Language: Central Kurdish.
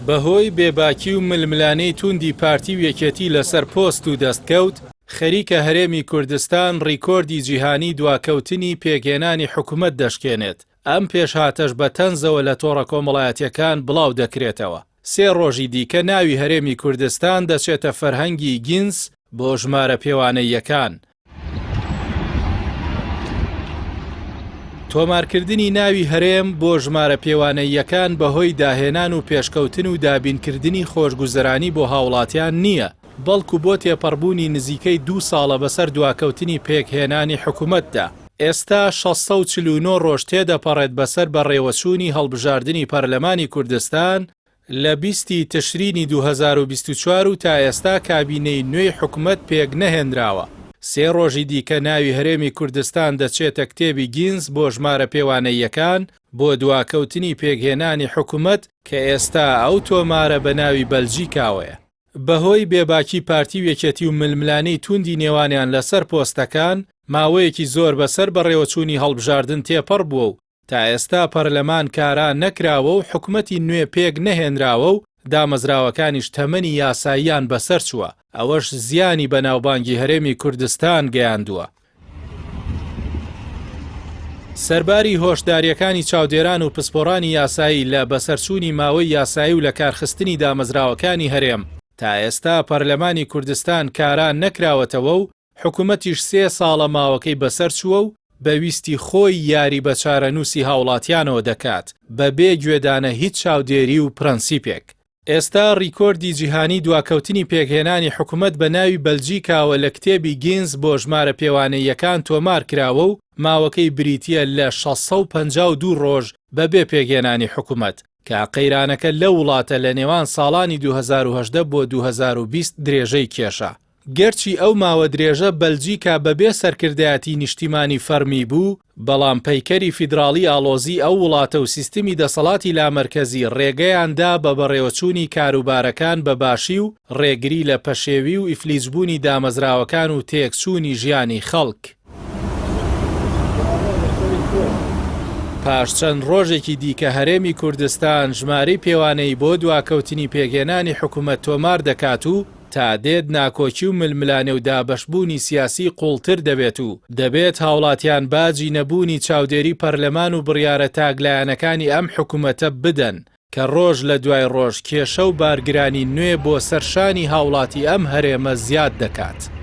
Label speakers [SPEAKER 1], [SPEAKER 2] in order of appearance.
[SPEAKER 1] بەهۆی بێباکی و ململانەی توندی پارتی و یەکێتی لەسەر پۆست و دەستکەوت، خەریکە هەرێمی کوردستان ڕیکۆردی جیهانی دواکەوتنی پێگێنانی حکوومەت دەشکێنێت. ئەم پێشهاتەش بە تەنزەوە لە تۆڕە کۆمەڵایەتیەکان بڵاو دەکرێتەوە. سێ ڕۆژی دیکە ناوی هەرێمی کوردستان دەچێتە فەرهەنگی گینس بۆ ژمارە پێوانەیەکان. تۆمارکردنی ناوی هەرێم بۆ ژمارە پێوانەیەکان بەهۆی داهێنان و پێشکەوتن و دابینکردنی خۆشگوزەرانی بۆ هاوڵاتیان نییە، بەڵکو بۆ تێپەڕبوونی نزیکەی 2 ساڵە بەسەر دواکەوتنی پێکهێنانی حکوومەتدا. ئێستا 649 ڕۆژ تێدەپەڕێت بەسەر بەڕێوەچوونی هەڵبژاردننی پەرلەمانی کوردستان لە 20 تشرینی 2024 و تا ئێستا کابینەی نوێی حکوومەت پێک نەهێنراوە. سێ ڕۆژی دیکە ناوی هەرێمی کوردستان دەچێتە کتێبی گینس بۆ ژمارە پێوانەیەکان بۆ دواکەوتنی پێکهێنانی حکوومەت کە ئێستا ئەو تۆمارە بە ناوی بەلجیکاوەیە. بەهۆی بێباکی پارتی و یەکێتی و ململانەی توندی نێوانیان لەسەر پۆستەکان، ماوەیەکی زۆر بەسەر بەڕێوەچوونی هەڵبژاردن تێپەڕ بووە و تا ئێستا پەرلەمان کاران نەکراوە و حکوومەتی نوێ پێک نەهێنراوە و دامەزراوەکانیش تەمەنی یاساییان بەسەر چووە. ئەوەش زیانی بەناوبانگی هەرێمی کوردستان گەیاندووە. سەرباری هۆشداریەکانی چاودێران و پسپۆڕانی یاسایی لە بەسەرچوونی ماوەی یاسایی و لە کارخستنی دامەزراوەکانی هەرێم، تا ئێستا پەرلەمانی کوردستان کاران نەکراوەتەوە و حکوومەتیش 3 ساڵە ماوەکەی بەسەر چووە و بەویستی خۆی یاری بە چارەنووسی هاوڵاتیانەوە دەکات بەبێ گوێدانە هیچ چاودێری و پرەنسیپێک. ئێستا ڕیکۆردی جیهانی دواکەوتنی پێکهێنانی حکوومەت بە ناوی بەلجیکاوە لە کتێبی گینس بۆ ژمارە پێوانەیەکان تۆمار کراوە و ماوەکەی بریتیە لە 652 ڕۆژ بەبێ پێکهێنانی حکوومەت، کە قەیرانەکە لە وڵاتە لە نێوان ساڵانی 2018 بۆ 2020 درێژەی کێشە. گەرچی ئەو ماوە درێژە بەلجیکا بەبێ سەرکردایەتی نیشتیمانی فەرمی بوو، بەڵام پەیکەری فیدراڵی ئاڵۆزی ئەو وڵاتە و سیستمی دەسەڵاتی لامەرکەزی ڕێگەیاندا بە بەڕێوەچوونی کاروبارەکان بەباشی و ڕێگری لە پەشێوی و ئیفلیجبوونی دامەزراوەکان و تێکچوونی ژیانی خەڵک. پاش چەند ڕۆژێکی دیکە هەرێمی کوردستان ژمارەی پێوانەی بۆ دواکەوتنی پێگێنانی حکوومەت تۆمار دەکات و تا دێت ناکۆکی و ململانێ و دابەشبوونی سیاسی قوڵتر دەبێت و دەبێت هاوڵاتیان باجی نەبوونی چاودێری پەرلەمان و بڕیارە تاگلایەنەکانی ئەم حکوومەتە بدەن کە ڕۆژ لە دوای ڕۆژ کێشە و بارگرانی نوێ بۆ سەرشانی هاوڵاتی ئەم هەرێمە زیاد دەکات.